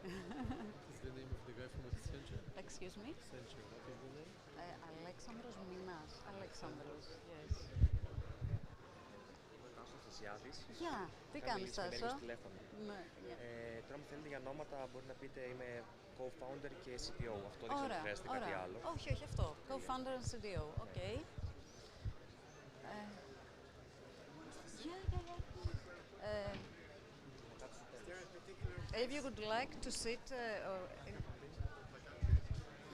What is the name of the guy from Accenture? Excuse me? Accenture, what is the name? Alexandros Minas. Alexandros, Alexandros. yes. Είμαι ο Τάσος Θεσιάδης. Γεια, τι Είχαμε κάνεις μιλήσει με λίγο Τάσο? στο τηλέφωνο. Ναι, γεια. Τώρα μου θέλετε για ονόματα, μπορεί να πείτε είμαι co-founder και CTO. Αυτό δεν ξέρω αν Ωραία, χρειάζεται κάτι ωραία. άλλο. Όχι, όχι αυτό. Co-founder and CDO. Οκ. Yeah, yeah, yeah. If you would like to sit,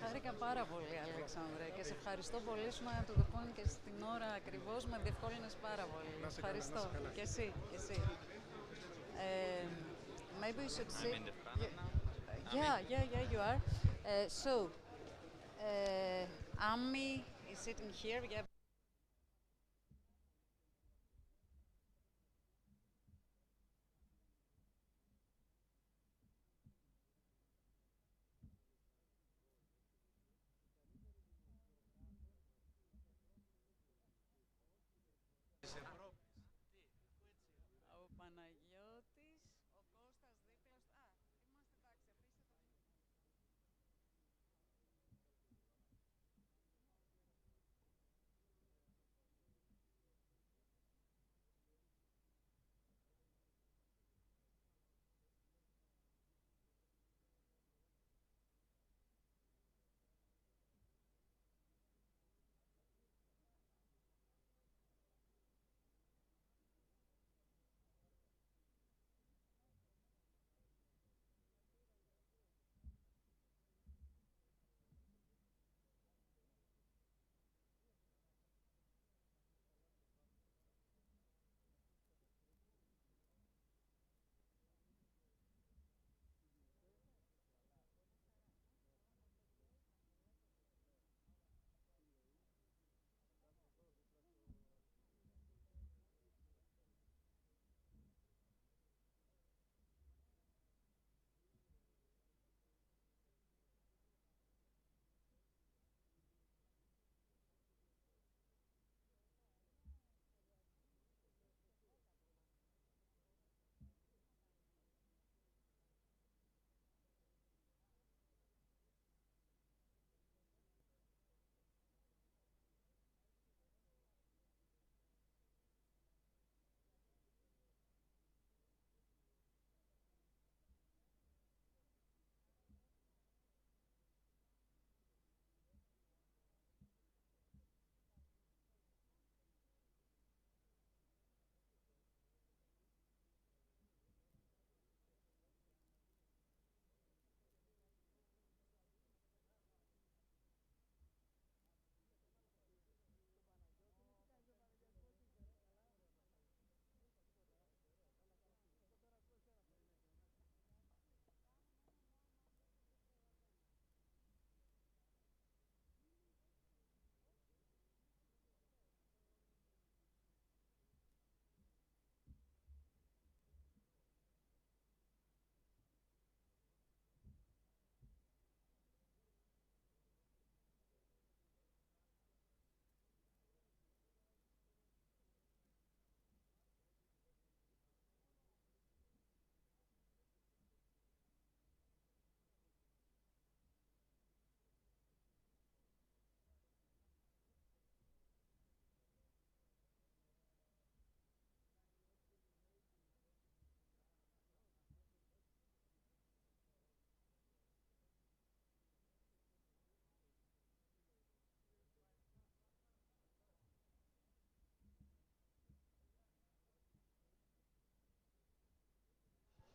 χάρηκα πάρα πολύ, Αλέξανδρε, και σε ευχαριστώ πολύ σου να το point και στην ώρα ακριβώς, με διευκόλυνες πάρα πολύ. Ευχαριστώ. Και εσύ, και εσύ. Maybe you should sit. I'm in the front now. Yeah, you are. Ami is sitting here. Yeah. Ο Παναγιώτης, ο Κώστας δίπλα στο...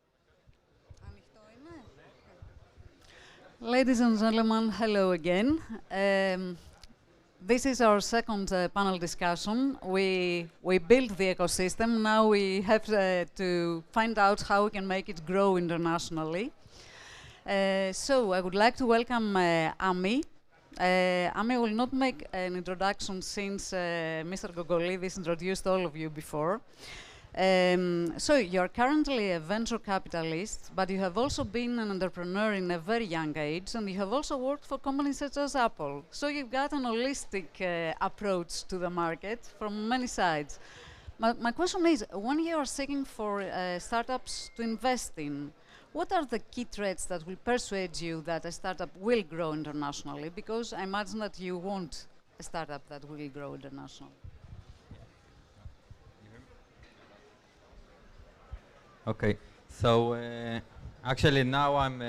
είμαστε εντάξει, αφήστε το. Ανοιχτό είναι. Ladies and gentlemen, hello again. This is our second panel discussion. We built the ecosystem. Now we have to find out how we can make it grow internationally. So I would like to welcome Ami. Ami will not make an introduction since Mr. Gogolidis introduced all of you before. So you're currently a venture capitalist, but you have also been an entrepreneur in a very young age, and you have also worked for companies such as Apple. So you've got an holistic approach to the market from many sides. My question is, when you are seeking for startups to invest in, what are the key traits that will persuade you that a startup will grow internationally? Because I imagine that you want a startup that will grow internationally. Okay, so actually now I'm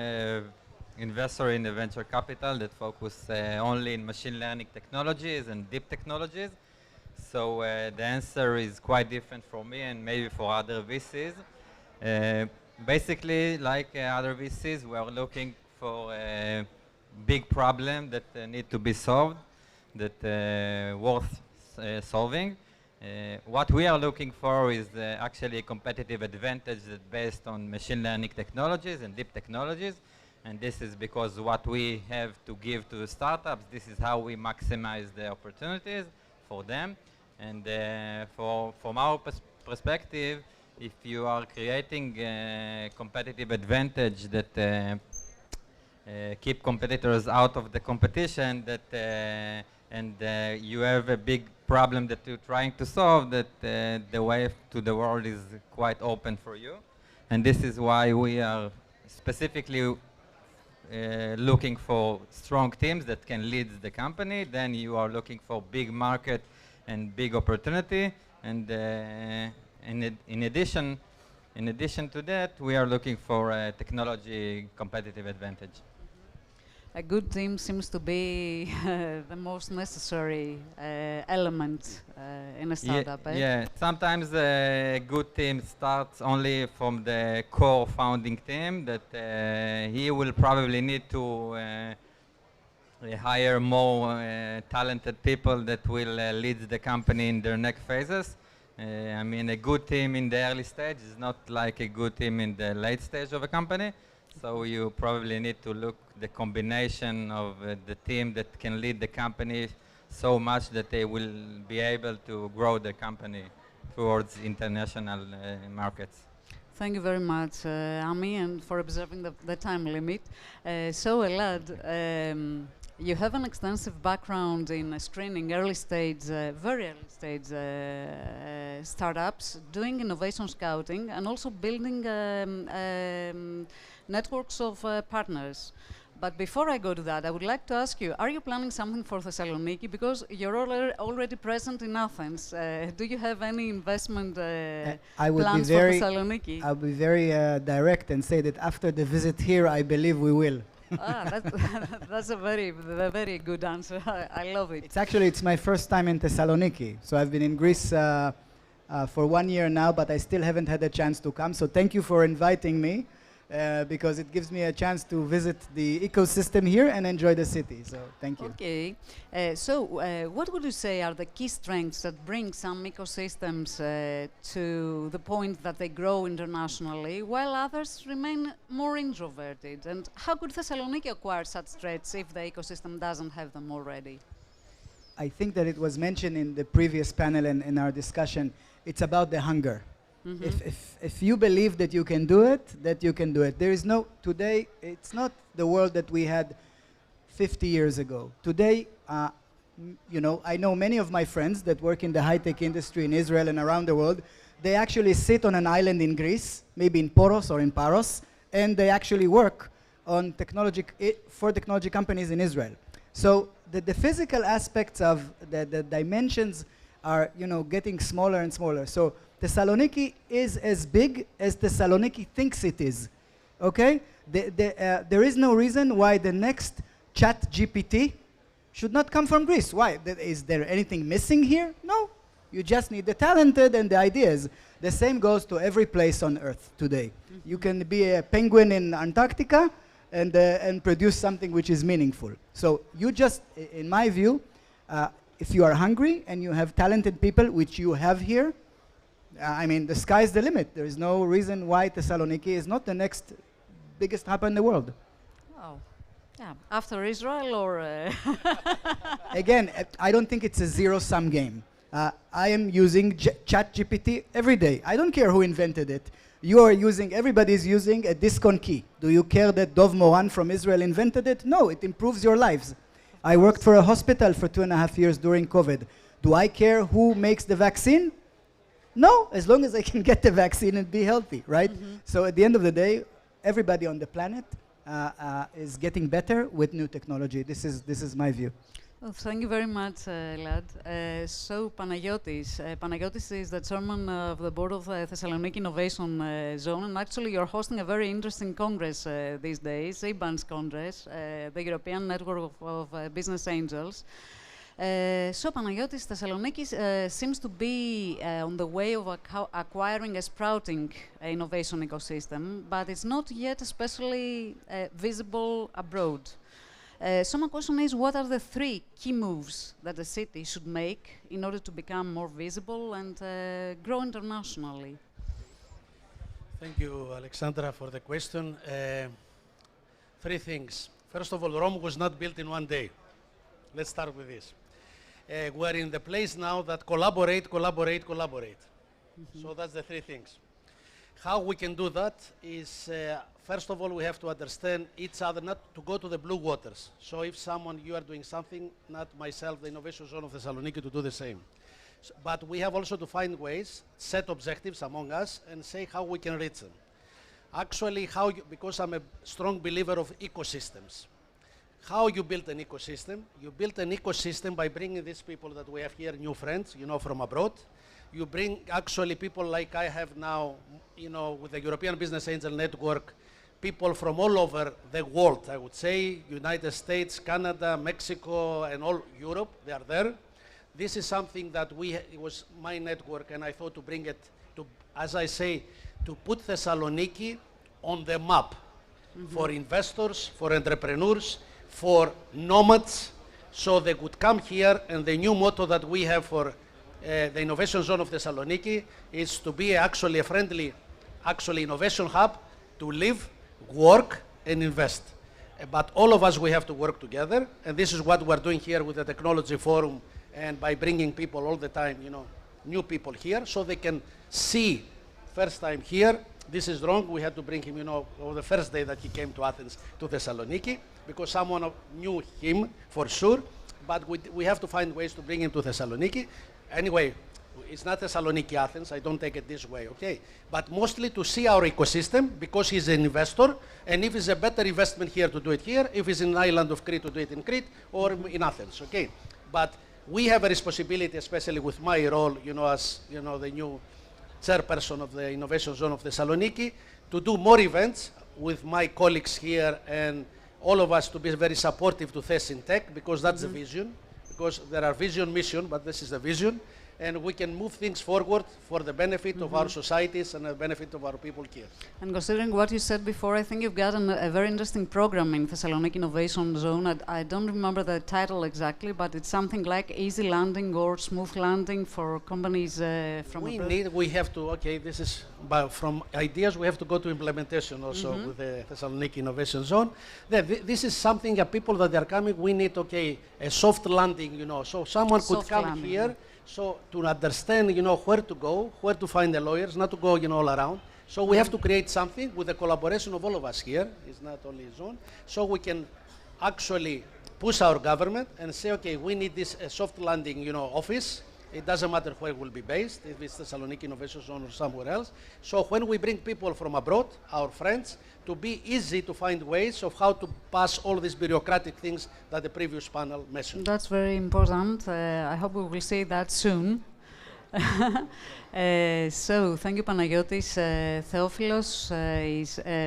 investor in a venture capital that focus only in machine learning technologies and deep technologies. So the answer is quite different for me and maybe for other VCs. Basically, like other VCs, we are looking for a big problem that need to be solved, that worth solving. What we are looking for is actually a competitive advantage that's based on machine learning technologies and deep technologies. And this is because what we have to give to the startups, this is how we maximize the opportunities for them. And from our perspective, if you are creating a competitive advantage that keep competitors out of the competition, that and you have a big problem that you're trying to solve, that the way to the world is quite open for you. And this is why we are specifically looking for strong teams that can lead the company. Then you are looking for big market and big opportunity. And in addition to that, we are looking for a technology competitive advantage. A good team seems to be the most necessary element in a startup. Yeah, sometimes a good team starts only from the core founding team that he will probably need to hire more talented people that will lead the company in their next phases. I mean, a good team in the early stage is not like a good team in the late stage of a company. So you probably need to look the combination of the team that can lead the company so much that they will be able to grow the company towards international markets. Thank you very much, Ami, and for observing the time limit. So, Elad, you have an extensive background in screening early stage, very early stage startups, doing innovation scouting, and also building networks of partners. But before I go to that, I would like to ask you, are you planning something for Thessaloniki? Because you're already present in Athens. Do you have any investment plans for Thessaloniki? I'll be very direct and say that after the visit here, I believe we will. That's a very good answer. I love it. It's my first time in Thessaloniki. So I've been in Greece for 1 year now, but I still haven't had a chance to come. So thank you for inviting me. Because it gives me a chance to visit the ecosystem here and enjoy the city. So thank you. Okay. What would you say are the key strengths that bring some ecosystems to the point that they grow internationally, while others remain more introverted? And how could Thessaloniki acquire such traits if the ecosystem doesn't have them already? I think that it was mentioned in the previous panel and in our discussion. It's about the hunger. Mm-hmm. If you believe that you can do it, that you can do it. There is no, today, it's not the world that we had 50 years ago. Today, you know, I know many of my friends that work in the high-tech industry in Israel and around the world. They actually sit on an island in Greece, maybe in Poros or in Paros, and they actually work on technology, for technology companies in Israel. So the physical aspects of the dimensions are, you know, getting smaller and smaller. So Thessaloniki is as big as Thessaloniki thinks it is, okay? There is no reason why the next ChatGPT should not come from Greece. Why? Is there anything missing here? No. You just need the talented and the ideas. The same goes to every place on Earth today. Mm-hmm. You can be a penguin in Antarctica and produce something which is meaningful. So you just, in my view, if you are hungry and you have talented people, which you have here, I mean, the sky's the limit. There is no reason why Thessaloniki is not the next biggest hub in the world. Oh, yeah. After Israel or... Again, I don't think it's a zero-sum game. I am using ChatGPT every day. I don't care who invented it. You are using, everybody's using a Discon key. Do you care that Dov Moran from Israel invented it? No, it improves your lives. I worked for a hospital for 2.5 years during COVID. Do I care who makes the vaccine? No, as long as I can get the vaccine and be healthy, right? Mm-hmm. So at the end of the day, everybody on the planet is getting better with new technology. This is my view. Well, thank you very much, Elad. So, Panagiotis. Panagiotis is the chairman of the board of Thessaloniki Innovation Zone, and actually you're hosting a very interesting congress these days, EBANS Congress, the European Network of Business Angels. So, Panagiotis, Thessaloniki seems to be on the way of acquiring a sprouting innovation ecosystem, but it's not yet especially visible abroad. So my question is, what are the 3 key moves that the city should make in order to become more visible and grow internationally? Thank you, Alexandra, for the question. 3 things. First of all, Rome was not built in one day. Let's start with this. We're in the place now that collaborate. So that's the 3 things. How we can do that is, first of all, we have to understand each other, not to go to the blue waters. So if you are doing something, not myself, the Innovation Zone of Thessaloniki, to do the same. So, but we have also to find ways, set objectives among us, and say how we can reach them. Actually, because I'm a strong believer of ecosystems. How you build an ecosystem? You build an ecosystem by bringing these people that we have here, new friends, from abroad. You bring actually people like I have now, with the European Business Angel Network, people from all over the world, I would say, United States, Canada, Mexico, and all Europe, they are there. This is something that it was my network, and I thought to bring it to, as I say, to put Thessaloniki on the map for investors, for entrepreneurs, for nomads, so they could come here, and the new motto that we have for the Innovation Zone of Thessaloniki is to be actually a friendly innovation hub to live, work, and invest. But all of us, we have to work together, and this is what we're doing here with the Technology Forum, and by bringing people all the time, new people here, so they can see first time here. This is wrong. We had to bring him, on the first day that he came to Athens, to Thessaloniki, because someone knew him for sure, but we have to find ways to bring him to Thessaloniki. Anyway, it's not Thessaloniki, Athens, I don't take it this way, okay? But mostly to see our ecosystem, because he's an investor, and if it's a better investment here, to do it here, if it's in the island of Crete, to do it in Crete, or in Athens, okay? But we have a responsibility, especially with my role, as, the new chairperson of the Innovation Zone of Thessaloniki, to do more events with my colleagues here, and all of us to be very supportive to Thesintech, because that's the vision. Because there are vision, mission, but this is the vision, and we can move things forward for the benefit of our societies and the benefit of our people here. And considering what you said before, I think you've got a very interesting program in Thessaloniki Innovation Zone. I don't remember the title exactly, but it's something like easy landing or smooth landing for companies from abroad. We have to, okay, this is, from ideas we have to go to implementation also with the Thessaloniki Innovation Zone. This is something that people that are coming, we need, okay, a soft landing, so someone could come here. So to understand, where to go, where to find the lawyers, not to go, all around. So we have to create something with the collaboration of all of us here. It's not only Zone. So we can actually push our government and say, okay, we need this soft landing, office. It doesn't matter where it will be based, if it's Thessaloniki Innovation Zone or somewhere else. So when we bring people from abroad, our friends, to be easy to find ways of how to pass all these bureaucratic things that the previous panel mentioned. That's very important. I hope we will see that soon. So, thank you, Panagiotis. Theophilos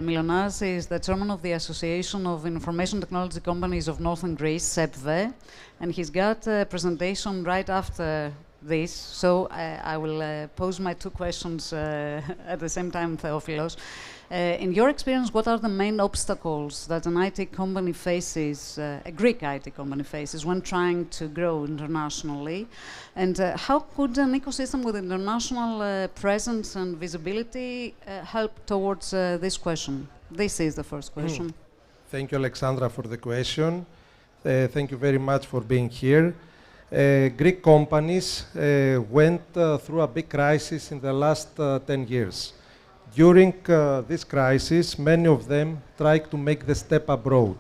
Milonas is the chairman of the Association of Information Technology Companies of Northern Greece, SEPVE, and he's got a presentation right after this. So, I will pose my 2 questions at the same time, Theophilos. In your experience, what are the main obstacles that an IT company faces, a Greek IT company faces, when trying to grow internationally? And how could an ecosystem with international presence and visibility help towards this question? This is the first question. Thank you, Alexandra, for the question. Thank you very much for being here. Greek companies went through a big crisis in the last 10 years. During this crisis, many of them tried to make the step abroad.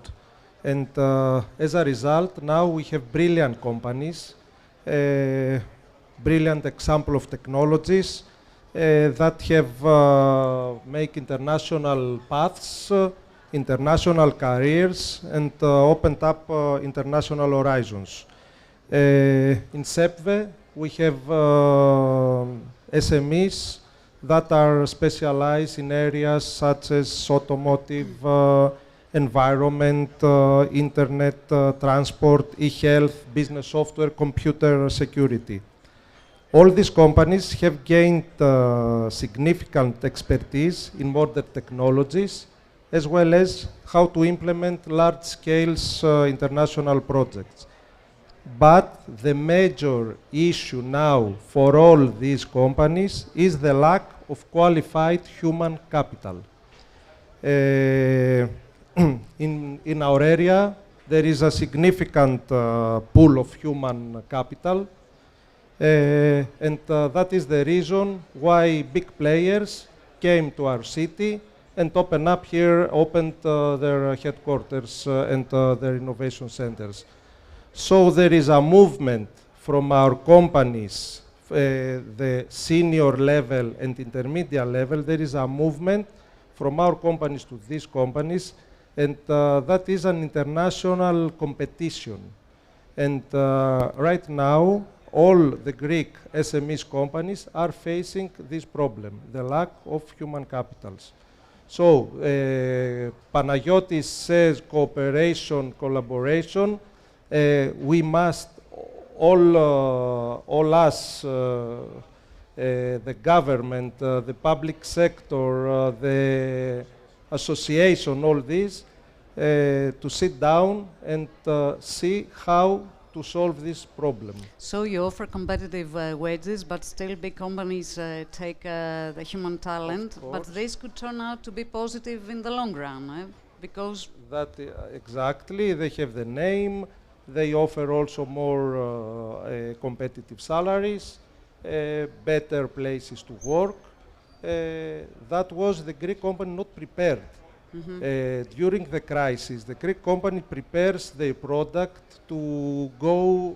And as a result, now we have brilliant companies, brilliant example of technologies that have make international paths, international careers, and opened up international horizons. In SEPVE, we have SMEs that are specialized in areas such as automotive, environment, internet, transport, e-health, business software, computer security. All these companies have gained significant expertise in modern technologies, as well as how to implement large-scale international projects. But the major issue now for all these companies is the lack of qualified human capital. In our area, there is a significant pool of human capital, and that is the reason why big players came to our city and opened their headquarters and their innovation centers. So there is a movement from our companies, the senior level and intermediate level, there is a movement from our companies to these companies, and that is an international competition. And right now, all the Greek SMEs companies are facing this problem, the lack of human capitals. So Panagiotis says cooperation, collaboration. We must, all us, the government, the public sector, the association, all this, to sit down and see how to solve this problem. So you offer competitive wages, but still big companies take the human talent, but this could turn out to be positive in the long run, because... That exactly, they have the name, they offer also more competitive salaries, better places to work. That was the Greek company not prepared. During the crisis, the Greek company prepares their product to go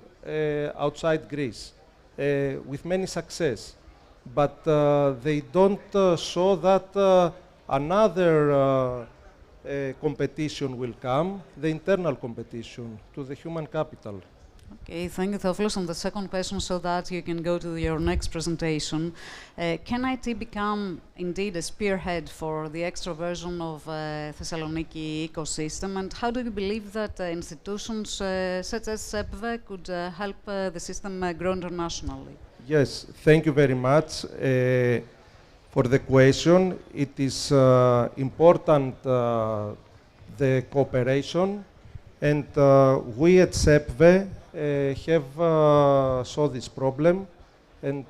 outside Greece with many success. But they don't show that another competition will come, the internal competition to the human capital. Okay, thank you, Theophilus. And the second question, so that you can go to your next presentation. Can IT become indeed a spearhead for the extroversion of Thessaloniki ecosystem? And how do you believe that institutions such as SEPVE could help the system grow internationally? Yes, thank you very much for the question. It is important, the cooperation, and we at SEPVE have saw this problem, and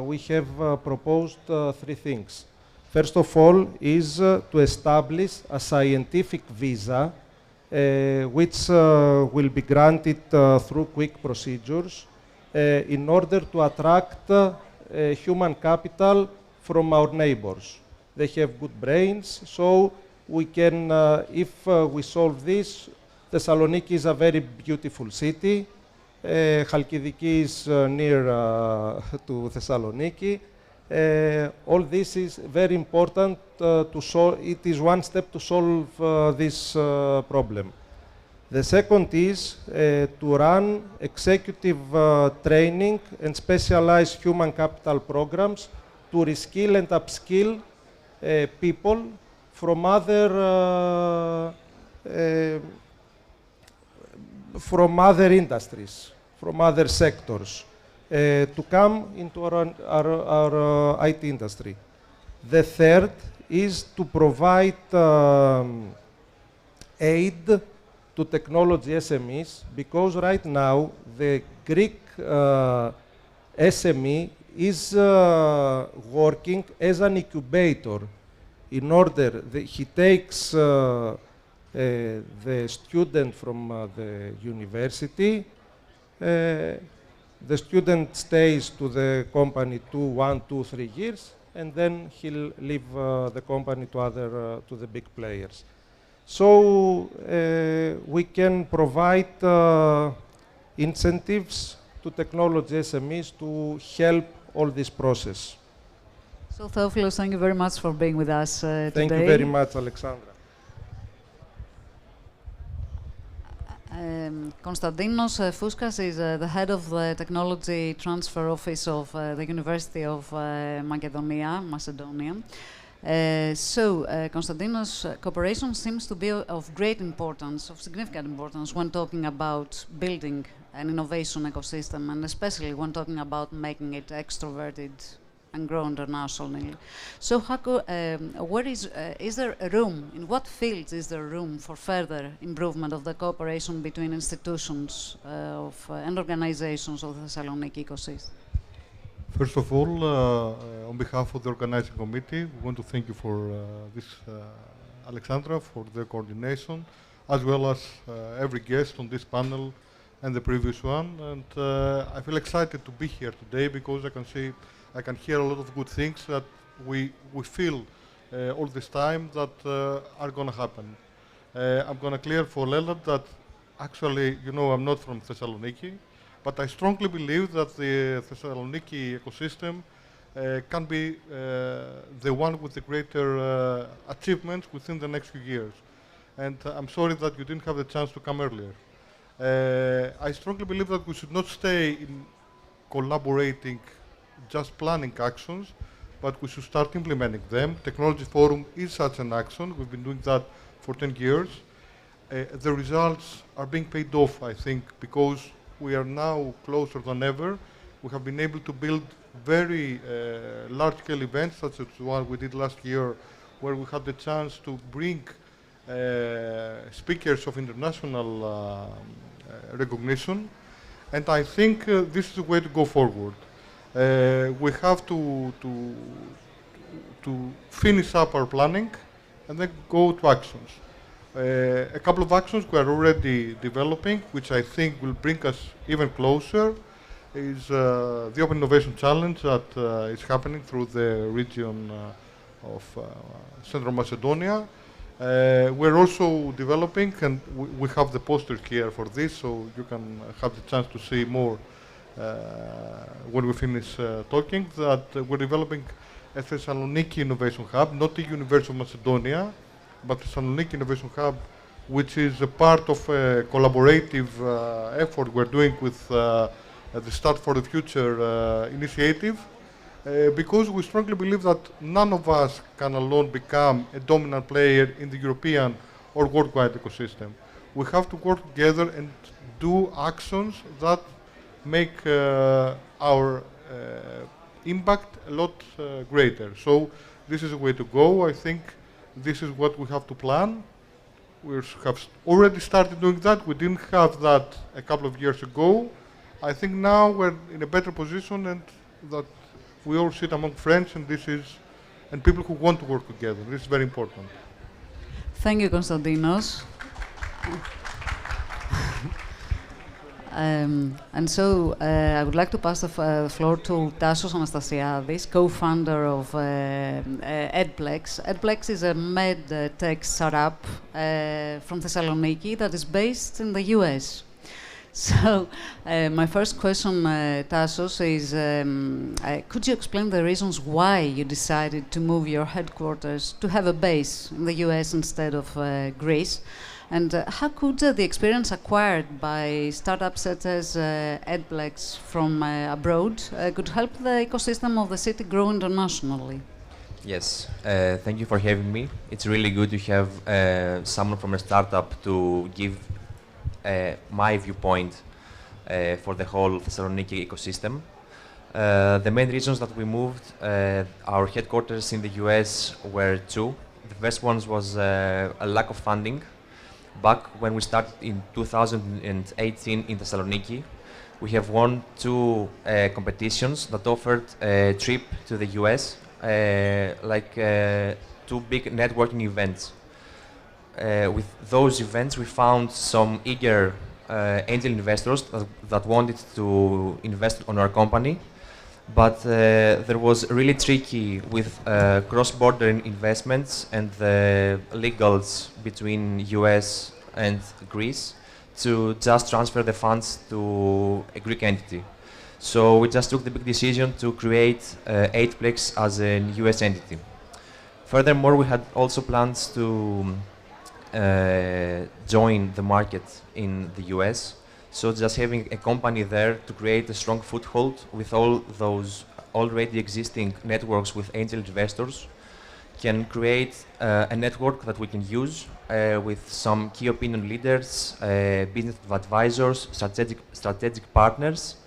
we have proposed three things. First of all is to establish a scientific visa which will be granted through quick procedures in order to attract human capital from our neighbors. They have good brains, so we can, if we solve this, Thessaloniki is a very beautiful city. Chalkidiki is near to Thessaloniki. All this is very important to solve. It is one step to solve this problem. The second is to run executive training and specialized human capital programs to reskill and upskill people from other industries, from other sectors, to come into our IT industry. The third is to provide aid to technology SMEs, because right now the Greek SME is working as an incubator. In order, he takes the student from the university. The student stays to the company 1, 2, 3 years, and then he'll leave the company to the big players. So we can provide incentives to technology SMEs to help all this process. So Theophilus, thank you very much for being with us today. Thank you very much, Alexandra. Konstantinos Fouskas is the head of the Technology Transfer Office of the University of Macedonia. Konstantinos, cooperation seems to be of great importance, of significant importance, when talking about building an innovation ecosystem, and especially when talking about making it extroverted and grow internationally. So, where is there a room, in what fields is there room for further improvement of the cooperation between institutions and organizations of the Thessaloniki ecosystem? First of all, on behalf of the organizing committee, we want to thank you for this, Alexandra, for the coordination, as well as every guest on this panel and the previous one. And I feel excited to be here today because I can hear a lot of good things that we feel all this time that are going to happen. I'm going to clear for Leonard that actually, you know, I'm not from Thessaloniki, but I strongly believe that the Thessaloniki ecosystem can be the one with the greater achievements within the next few years. And I'm sorry that you didn't have the chance to come earlier. I strongly believe that we should not stay in collaborating, just planning actions, but we should start implementing them. Technology Forum is such an action. We've been doing that for 10 years. The results are being paid off, I think, because we are now closer than ever. We have been able to build very large-scale events, such as the one we did last year, where we had the chance to bring speakers of international recognition. And I think this is the way to go forward. We have to finish up our planning and then go to actions. A couple of actions we are already developing, which I think will bring us even closer, is the Open Innovation Challenge that is happening through the region of Central Macedonia. We're also developing, and we have the posters here for this, so you can have the chance to see more when we finish talking, that we're developing a Thessaloniki Innovation Hub, not the University of Macedonia, but Thessaloniki Innovation Hub, which is a part of a collaborative effort we're doing with the Start for the Future initiative, because we strongly believe that none of us can alone become a dominant player in the European or worldwide ecosystem. We have to work together and do actions that make our impact a lot greater. So this is the way to go. I think this is what we have to plan. We have already started doing that. We didn't have that a couple of years ago. I think now we're in a better position, and that we all sit among friends, and people who want to work together. This is very important. Thank you, Konstantinos. And so I would like to pass the floor to Tassos Anastasiadis, co-founder of Edplex. Edplex is a med tech startup from Thessaloniki that is based in the US. So my first question, Tassos, is could you explain the reasons why you decided to move your headquarters to have a base in the US instead of Greece? And how could the experience acquired by startups such as Edplex from abroad could help the ecosystem of the city grow internationally? Yes, thank you for having me. It's really good to have someone from a startup to give my viewpoint for the whole Thessaloniki ecosystem. The main reasons that we moved our headquarters in the US were two. The first one was a lack of funding. Back when we started in 2018 in Thessaloniki, we have won two competitions that offered a trip to the US, two big networking events. With those events, we found some eager angel investors that wanted to invest on our company, but there was really tricky with cross-border investments and the legals between US and Greece to just transfer the funds to a Greek entity. So we just took the big decision to create 8plex as a US entity. Furthermore, we had also plans to join the market in the US. So just having a company there to create a strong foothold with all those already existing networks with angel investors can create a network that we can use with some key opinion leaders, business advisors, strategic partners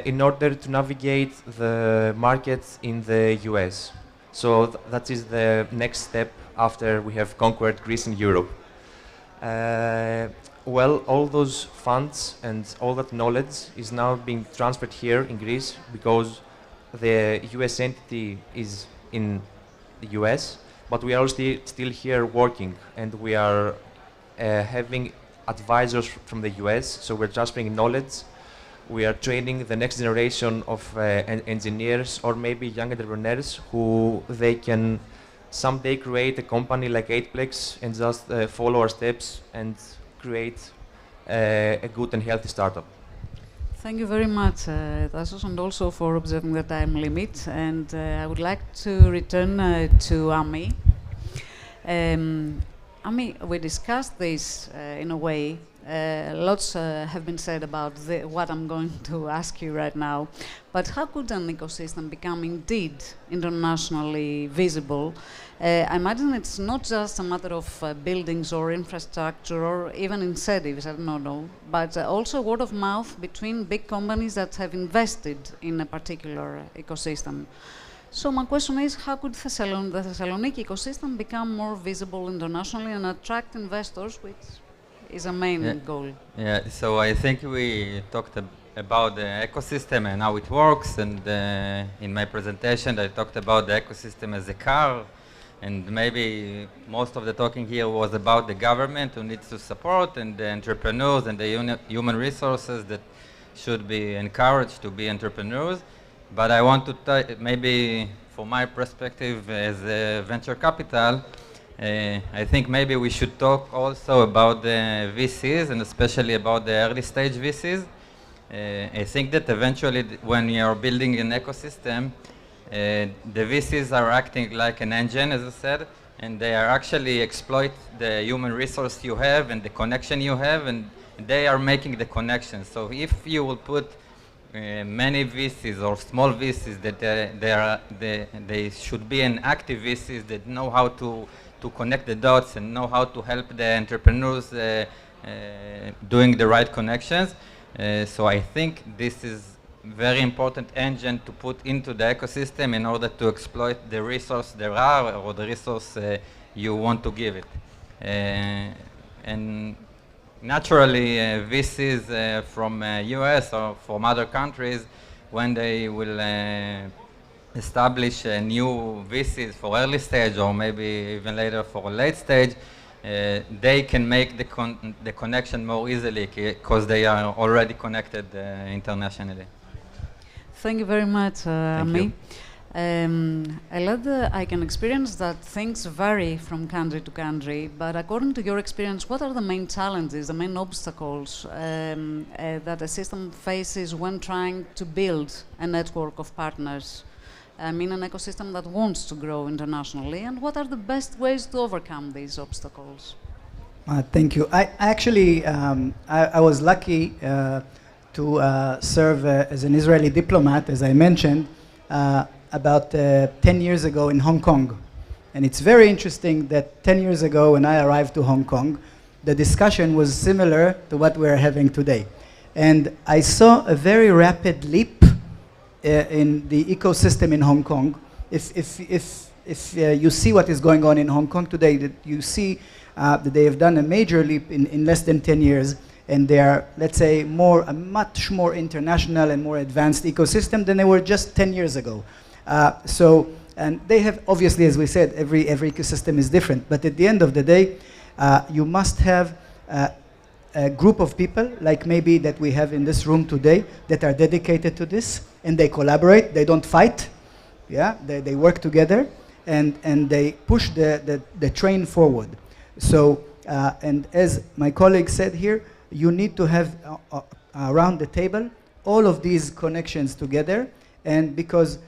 in order to navigate the market in the US. So that is the next step after we have conquered Greece and Europe. Well, all those funds and all that knowledge is now being transferred here in Greece because the US entity is in the US, but we are all still here working, and we are having advisors from the US, so we're transferring knowledge. We are training the next generation of engineers or maybe young entrepreneurs who they can someday create a company like 8plex and just follow our steps and create a good and healthy startup. Thank you very much, Tassos, and also for observing the time limit. And I would like to return to Ami. Ami, we discussed this in a way. Lots have been said about what I'm going to ask you right now. But how could an ecosystem become indeed internationally visible? I imagine it's not just a matter of buildings or infrastructure or even incentives, I don't know, but also word of mouth between big companies that have invested in a particular ecosystem. So my question is, how could the Thessaloniki ecosystem become more visible internationally and attract investors, which is a main goal? Yeah, so I think we talked about the ecosystem and how it works, and in my presentation I talked about the ecosystem as a car, and maybe most of the talking here was about the government who needs to support, and the entrepreneurs and the human resources that should be encouraged to be entrepreneurs. But I want to maybe from my perspective as a venture capital, I think maybe we should talk also about the VCs and especially about the early stage VCs. I think that eventually when you are building an ecosystem, the VCs are acting like an engine, as I said, and they are actually exploit the human resource you have and the connection you have, and they are making the connection. So if you will put many VCs or small VCs that they should be an active VCs that know how to connect the dots and know how to help the entrepreneurs doing the right connections. So I think this is very important engine to put into the ecosystem in order to exploit the resource there are or the resource you want to give it. And naturally, VCs from US or from other countries, when they will establish new VCs for early stage or maybe even later for late stage, they can make the connection more easily because they are already connected internationally. Thank you very much, Ami. Elad, I can experience that things vary from country to country, but according to your experience, what are the main challenges, the main obstacles that a system faces when trying to build a network of partners? I mean, an ecosystem that wants to grow internationally, and what are the best ways to overcome these obstacles? Thank you. I actually, I was lucky to serve as an Israeli diplomat, as I mentioned, about 10 years ago in Hong Kong. And it's very interesting that 10 years ago when I arrived to Hong Kong, the discussion was similar to what we're having today. And I saw a very rapid leap in the ecosystem in Hong Kong. If you see what is going on in Hong Kong today, that you see that they have done a major leap in less than 10 years, and they are, let's say, a much more international and more advanced ecosystem than they were just 10 years ago. And they have, obviously, as we said, every ecosystem is different, but at the end of the day, you must have a group of people, like maybe that we have in this room today, that are dedicated to this, and they collaborate, they don't fight, yeah, they work together, and they push the train forward. So, and as my colleague said here, you need to have around the table all of these connections together, and because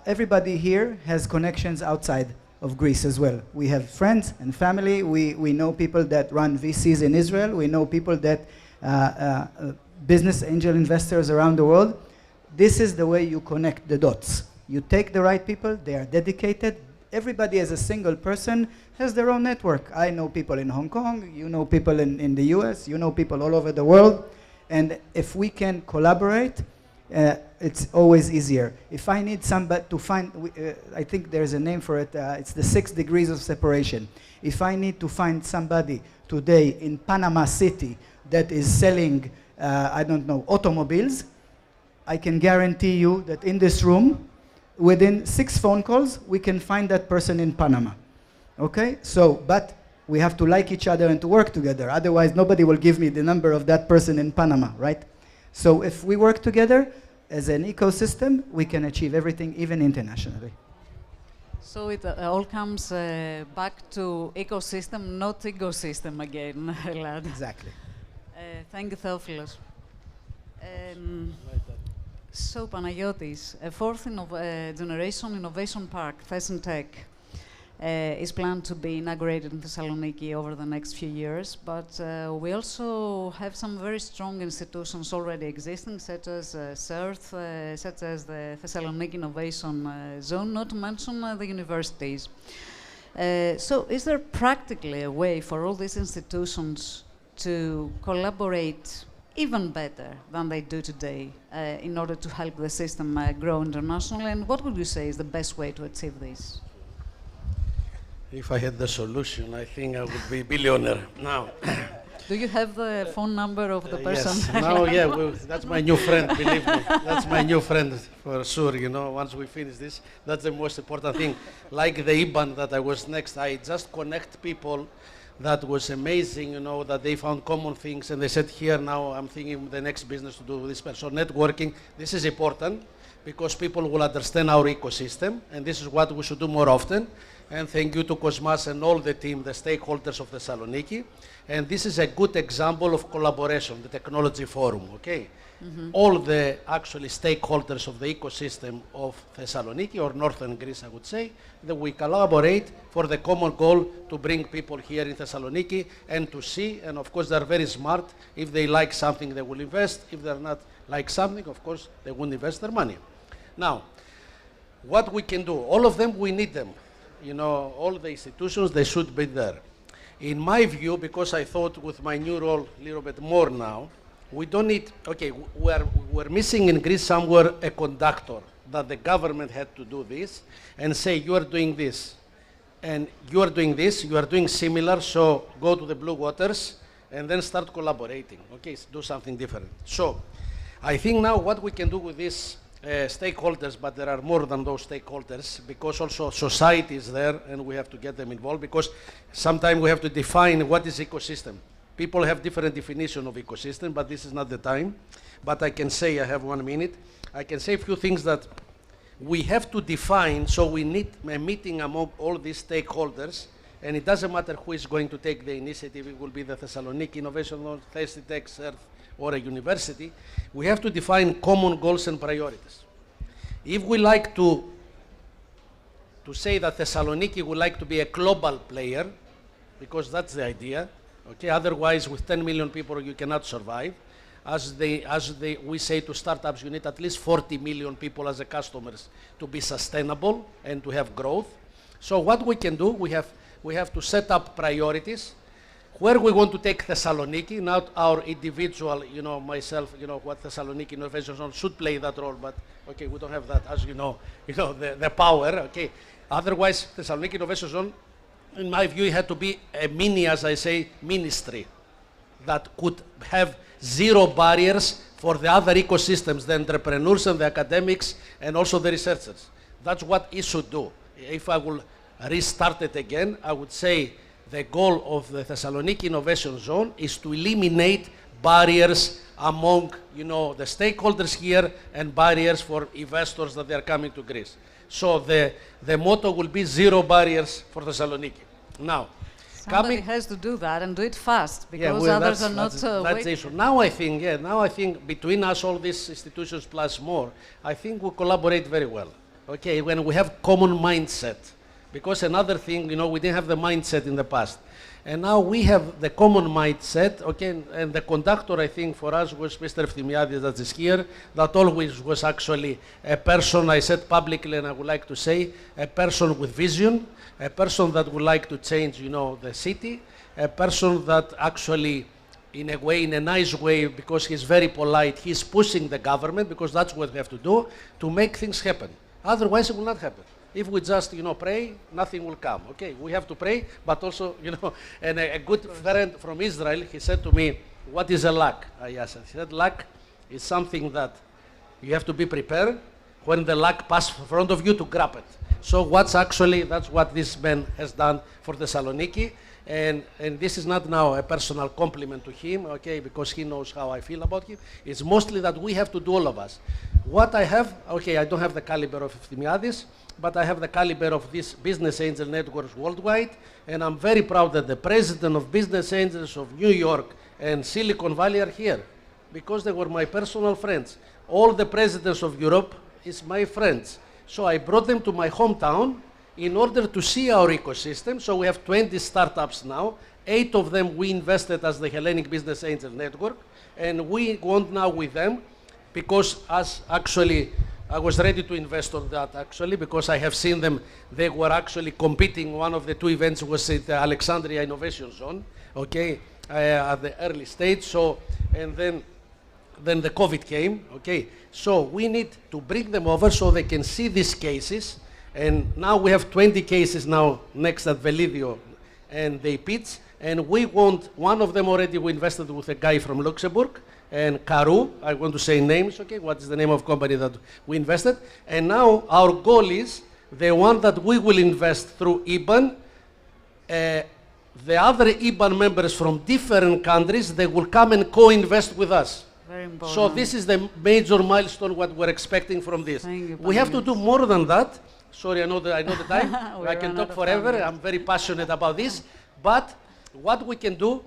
everybody here has connections outside of Greece as well. We have friends and family. We know people that run VCs in Israel. We know people that business angel investors around the world. This is the way you connect the dots. You take the right people, they are dedicated. Everybody as a single person has their own network. I know people in Hong Kong, you know people in the US, you know people all over the world. And if we can collaborate, it's always easier. If I need somebody to find, I think there's a name for it, it's the 6 degrees of separation. If I need to find somebody today in Panama City that is selling, I don't know, automobiles, I can guarantee you that in this room, within 6 phone calls, we can find that person in Panama. Okay? So, but we have to like each other and to work together. Otherwise, nobody will give me the number of that person in Panama, right? So if we work together as an ecosystem, we can achieve everything, even internationally. So it all comes back to ecosystem, not ecosystem again, Elad. Exactly. Thank you, Theophilus. So, Panagiotis, a fourth generation innovation park, Thesentech, is planned to be inaugurated in Thessaloniki over the next few years, but we also have some very strong institutions already existing, such as CERT, such as the Thessaloniki Innovation Zone, not to mention the universities. So, is there practically a way for all these institutions to collaborate even better than they do today in order to help the system grow internationally? And what would you say is the best way to achieve this? If I had the solution, I think I would be a billionaire now. Do you have the phone number of the person? Yes. Now, yeah, that's my new friend, believe me. That's my new friend for sure, you know, once we finish this. That's the most important thing. Like the IBAN that I was next, I just connect people. That was amazing, you know, that they found common things and they said, here now I'm thinking the next business to do with this person. So networking, this is important because people will understand our ecosystem, and this is what we should do more often. And thank you to Cosmas and all the team, the stakeholders of Thessaloniki. And this is a good example of collaboration, the Technology Forum, okay? All the actually stakeholders of the ecosystem of Thessaloniki, or Northern Greece, I would say, that we collaborate for the common goal to bring people here in Thessaloniki and to see, and of course they're very smart. If they like something, they will invest. If they're not like something, of course, they won't invest their money. Now, what we can do, all of them, we need them. You know, all the institutions, they should be there. In my view, because I thought with my new role a little bit more now, we don't need, okay, we're missing in Greece somewhere a conductor that the government had to do this and say, you are doing this, and you are doing this, you are doing similar, so go to the blue waters and then start collaborating, okay, do something different. So I think now what we can do with these stakeholders, but there are more than those stakeholders, because also society is there and we have to get them involved, because sometimes we have to define what is ecosystem. People have different definition of ecosystem, but this is not the time. But I can say, I have 1 minute, I can say a few things that we have to define, so we need a meeting among all these stakeholders, and it doesn't matter who is going to take the initiative, it will be the Thessaloniki Innovation Zone, Thesitech, CERT, or a university. We have to define common goals and priorities. If we like to say that Thessaloniki would like to be a global player, because that's the idea, okay, otherwise with 10 million people you cannot survive. We say to startups, you need at least 40 million people as a customers to be sustainable and to have growth. So what we can do, we have to set up priorities. Where we want to take Thessaloniki, not our individual, you know, myself, you know, what Thessaloniki Innovation Zone should play that role, but okay, we don't have that, as you know, the power, okay. Otherwise, Thessaloniki Innovation Zone, in my view, it had to be a mini, as I say, ministry that could have zero barriers for the other ecosystems, the entrepreneurs and the academics and also the researchers. That's what it should do. If I will restart it again, I would say the goal of the Thessaloniki Innovation Zone is to eliminate barriers among, you know, the stakeholders here and barriers for investors that they are coming to Greece. So the motto will be zero barriers for Thessaloniki. Now, Somebody has to do that and do it fast, because well, others are not that's the waiting. issue. Now I think between us, all these institutions plus more, I think we collaborate very well. Okay, when we have common mindset, because another thing, you know, we didn't have the mindset in the past, and now we have the common mindset. Okay, and the conductor, I think, for us was Mr. Efthymiadis that is here. That always was actually a person, I said publicly, and I would like to say, a person with vision, a person that would like to change, you know, the city, a person that actually, in a way, in a nice way, because he's very polite, he's pushing the government, because that's what we have to do, to make things happen. Otherwise, it will not happen. If we just, you know, pray, nothing will come. Okay, we have to pray, but also, you know, and a good friend from Israel, he said to me, what is a luck? I asked him. He said, luck is something that you have to be prepared when the luck passes in front of you to grab it. So that's what this man has done for Thessaloniki. And this is not now a personal compliment to him, okay, because he knows how I feel about him. It's mostly that we have to do, all of us. What I have, okay, I don't have the caliber of Efthymiadis, but I have the caliber of these business angel networks worldwide, and I'm very proud that the president of Business Angels of New York and Silicon Valley are here, because they were my personal friends. All the presidents of Europe is my friends. So I brought them to my hometown in order to see our ecosystem. So we have 20 startups now. 8 of them we invested as the Hellenic Business Angel Network, and we want now with them, because I was ready to invest on that actually, because I have seen them. They were actually competing. One of the 2 events was at the Alexandria Innovation Zone, okay, at the early stage. So, and then the COVID came, okay. So we need to bring them over so they can see these cases. And now we have 20 cases now next at Velidio, and they pitch. And we want, one of them already we invested with a guy from Luxembourg, and Karoo, I want to say names, okay, what is the name of company that we invested. And now our goal is the one that we will invest through IBAN. The other IBAN members from different countries, they will come and co-invest with us. Very important. So this is the major milestone what we're expecting from this. You, we have to do more than that. Sorry, I know the time. I can talk forever. Time. I'm very passionate about this. But what we can do,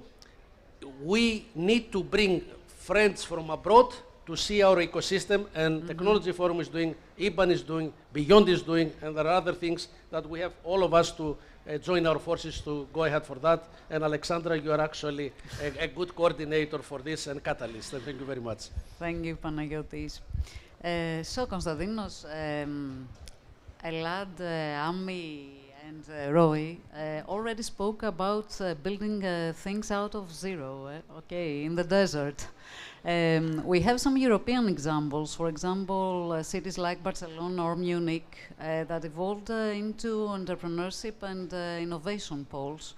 we need to bring friends from abroad to see our ecosystem, and Technology Forum is doing, IBAN is doing, Beyond is doing, and there are other things that we have all of us to join our forces to go ahead for that. And Alexandra, you are actually a good coordinator for this and catalyst. And thank you very much. Thank you, Panagiotis. So, Konstantinos, Elad, Ami, and Roy already spoke about building things out of zero, okay, in the desert. We have some European examples, for example, cities like Barcelona or Munich that evolved into entrepreneurship and innovation poles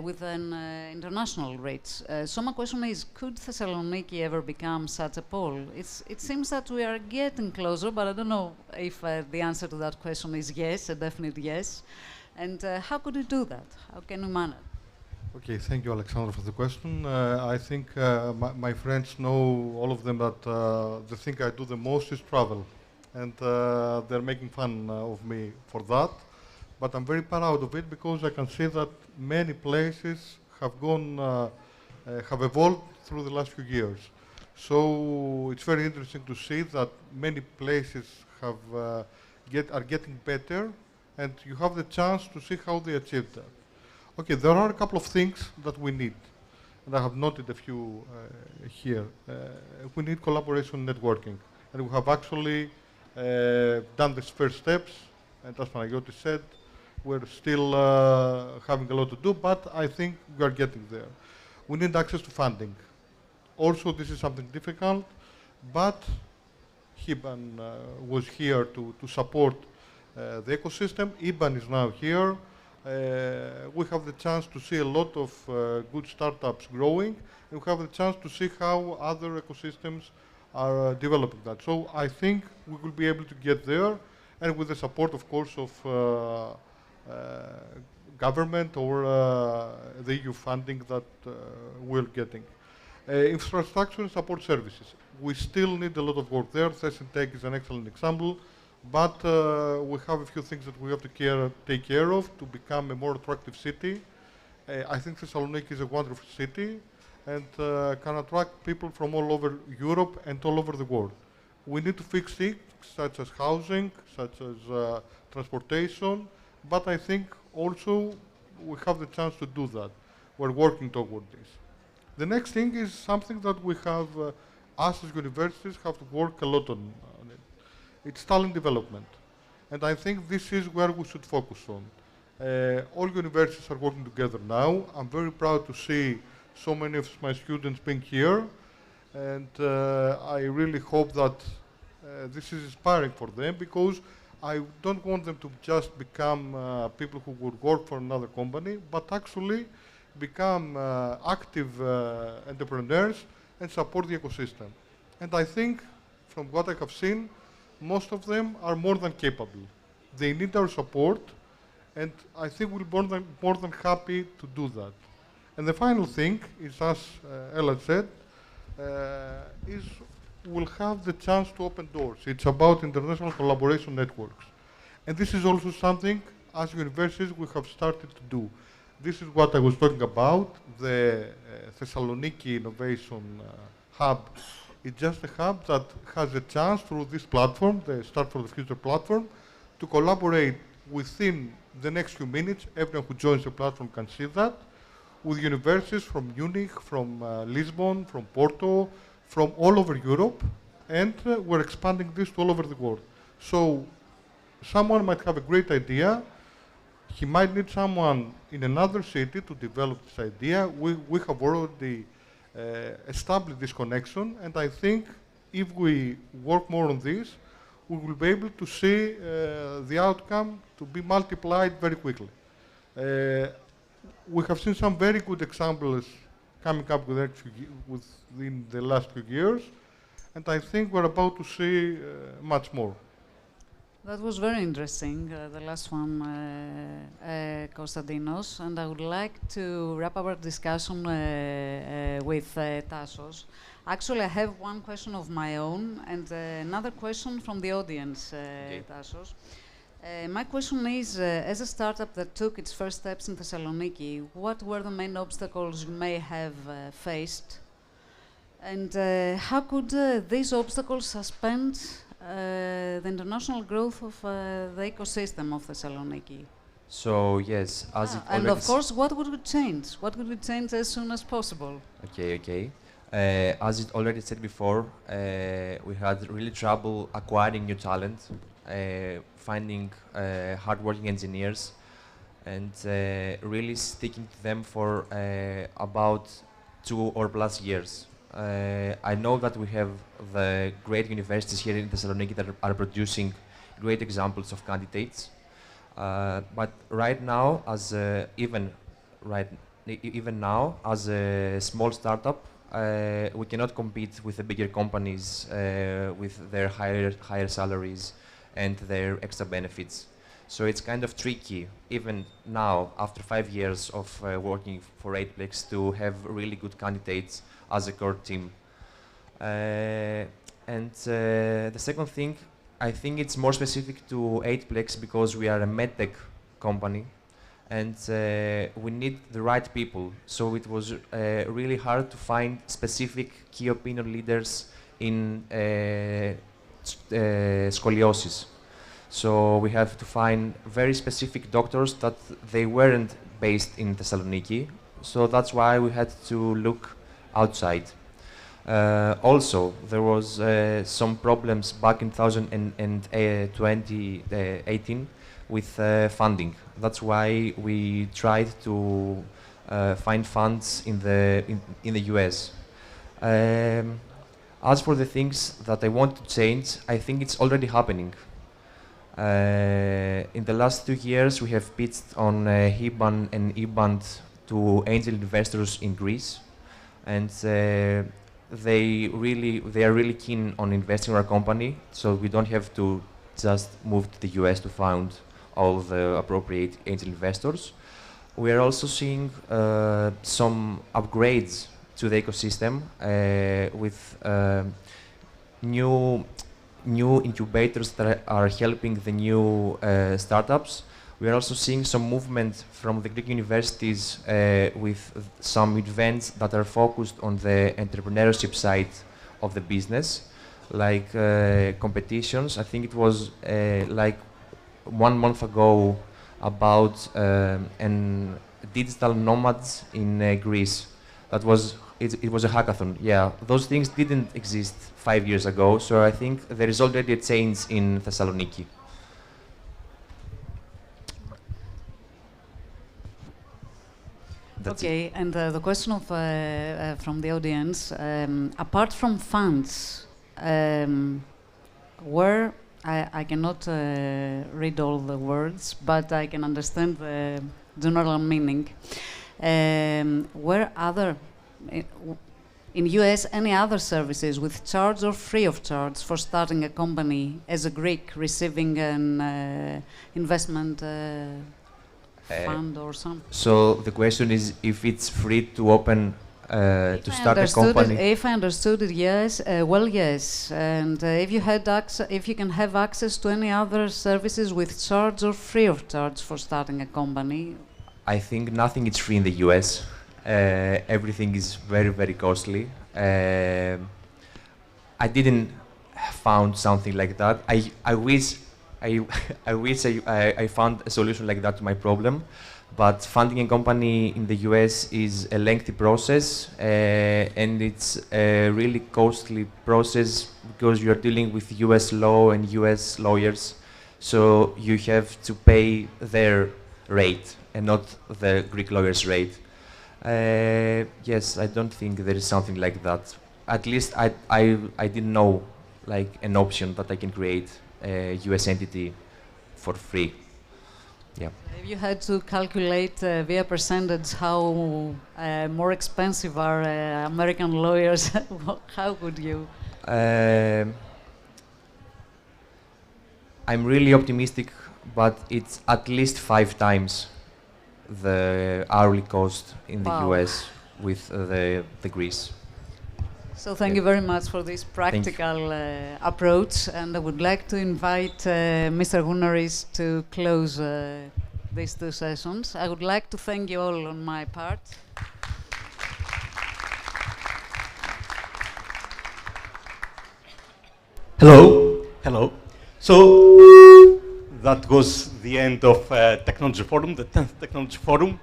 with an international reach. So my question is, could Thessaloniki ever become such a pole? It seems that we are getting closer, but I don't know if the answer to that question is yes, a definite yes. And how could we do that? How can we manage? Okay, thank you, Alexandra, for the question. I think my friends know, all of them, that the thing I do the most is travel. And they're making fun of me for that. But I'm very proud of it because I can see that many places have have evolved through the last few years. So it's very interesting to see that many places are getting better, and you have the chance to see how they achieved that. Okay, there are a couple of things that we need, and I have noted a few here. We need collaboration networking, and we have actually done these first steps, and as Panagiotis said, we're still having a lot to do, but I think we are getting there. We need access to funding. Also, this is something difficult, but IBAN was here to support the ecosystem. IBAN is now here. We have the chance to see a lot of good startups growing, and we have the chance to see how other ecosystems are developing that. So I think we will be able to get there, and with the support, of course, of government or the EU funding that we're getting. Infrastructure and support services. We still need a lot of work there. Thessaloniki is an excellent example, but we have a few things that we have to take care of to become a more attractive city. I think Thessaloniki is a wonderful city and can attract people from all over Europe and all over the world. We need to fix things such as housing, such as transportation, but I think also we have the chance to do that. We're working toward this. The next thing is something that we have, us as universities, have to work a lot on it. It's talent development. And I think this is where we should focus on. All universities are working together now. I'm very proud to see so many of my students being here. And I really hope that this is inspiring for them, because I don't want them to just become people who would work for another company, but actually become active entrepreneurs and support the ecosystem. And I think, from what I have seen, most of them are more than capable. They need our support, and I think we'll be more than happy to do that. And the final thing is, as Ella said, is we'll have the chance to open doors. It's about international collaboration networks. And this is also something, as universities, we have started to do. This is what I was talking about, the Thessaloniki Innovation Hub. It's just a hub that has a chance through this platform, the Start for the Future platform, to collaborate within the next few minutes. Everyone who joins the platform can see that, with universities from Munich, from Lisbon, from Porto, from all over Europe, and we're expanding this to all over the world. So someone might have a great idea. He might need someone in another city to develop this idea. We have already established this connection, and I think if we work more on this, we will be able to see the outcome to be multiplied very quickly. We have seen some very good examples coming up within the last few years, and I think we're about to see much more. That was very interesting, the last one, Konstantinos, and I would like to wrap up our discussion with Tassos. Actually, I have one question of my own and another question from the audience, Tassos. My question is, as a startup that took its first steps in Thessaloniki, what were the main obstacles you may have faced? And how could these obstacles suspend the international growth of the ecosystem of Thessaloniki? So, yes, as it and of course, what would we change? What would we change as soon as possible? Okay. As it already said before, we had really trouble acquiring new talent, finding hardworking engineers, and really sticking to them for about 2 or plus years. I know that we have the great universities here in Thessaloniki that are producing great examples of candidates, but right now, even now, as a small startup, we cannot compete with the bigger companies with their higher salaries and their extra benefits. So it's kind of tricky, even now, after 5 years of working for 8plex, to have really good candidates as a core team. And the second thing, I think it's more specific to 8plex because we are a medtech company, and we need the right people. So it was really hard to find specific key opinion leaders in scoliosis. So we have to find very specific doctors that they weren't based in Thessaloniki. So that's why we had to look outside. Also, there was some problems back in 2018 with funding. That's why we tried to find funds in the US. As for the things that I want to change, I think it's already happening. In the last 2 years, we have pitched on HIBAN and EBAN to angel investors in Greece, and they are really keen on investing in our company, so we don't have to just move to the US to find all the appropriate angel investors. We are also seeing some upgrades to the ecosystem with new incubators that are helping the new startups We are also seeing some movement from the Greek universities with some events that are focused on the entrepreneurship side of the business, like competitions. I think it was like 1 month ago about digital nomads in Greece. That was it was a hackathon. Yeah, those things didn't exist 5 years ago, so I think there is already a change in Thessaloniki. That's okay, and the question of from the audience, apart from funds, where I cannot read all the words, but I can understand the general meaning. Where other in US any other services with charge or free of charge for starting a company as a Greek receiving an investment fund or something? So the question is if it's free to open to start a company. If I understood it, yes. Well, yes. And if you can have access to any other services with charge or free of charge for starting a company. I think nothing is free in the US. Everything is very, very costly. I didn't found something like that. I wish I found a solution like that to my problem. But funding a company in the US is a lengthy process, and it's a really costly process because you're dealing with US law and US lawyers. So you have to pay their rate and not the Greek lawyer's rate. Yes, I don't think there is something like that. At least I didn't know like an option that I can create a US entity for free. Yeah. If you had to calculate via percentage how more expensive are American lawyers, how would you? I'm really optimistic, but it's at least 5 times the hourly cost in the US with the Greece. So thank you very much for this practical approach, and I would like to invite Mr. Gounaris to close these 2 sessions. I would like to thank you all on my part. Hello. Hello. So that was the end of Technology Forum, the 10th Technology Forum.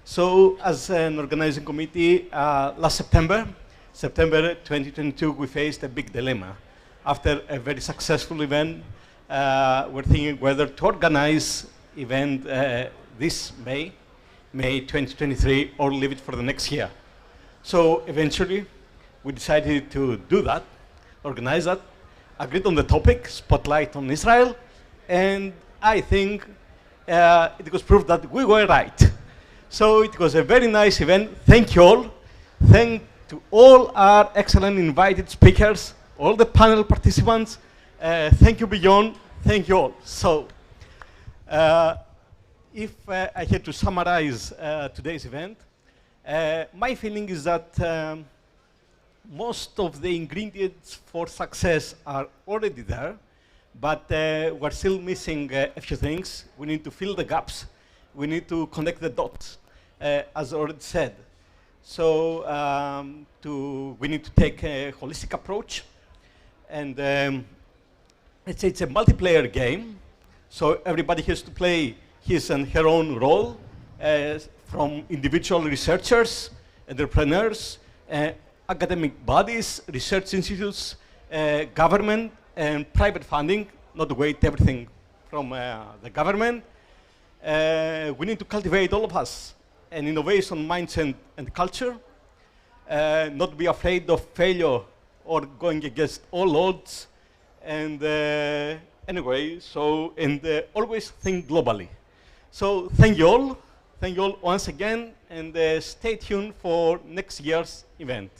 So as an organizing committee, last September 2022, we faced a big dilemma. After a very successful event, we're thinking whether to organize event this May 2023, or leave it for the next year. So eventually, we decided to do that, organize that, agreed on the topic, Spotlight on Israel, and I think it was proved that we were right. So it was a very nice event. Thank you all. Thank to all our excellent invited speakers, all the panel participants. Thank you, Beyond. Thank you all. So, if I had to summarize today's event, my feeling is that most of the ingredients for success are already there, but we're still missing a few things. We need to fill the gaps. We need to connect the dots, as already said. So we need to take a holistic approach, and it's a multiplayer game. So everybody has to play his and her own role, from individual researchers, entrepreneurs, academic bodies, research institutes, government, and private funding, not to wait everything from the government. We need to cultivate, all of us, an innovation mindset and culture, not be afraid of failure or going against all odds, and anyway, so, and always think globally. So thank you all once again, and stay tuned for next year's event.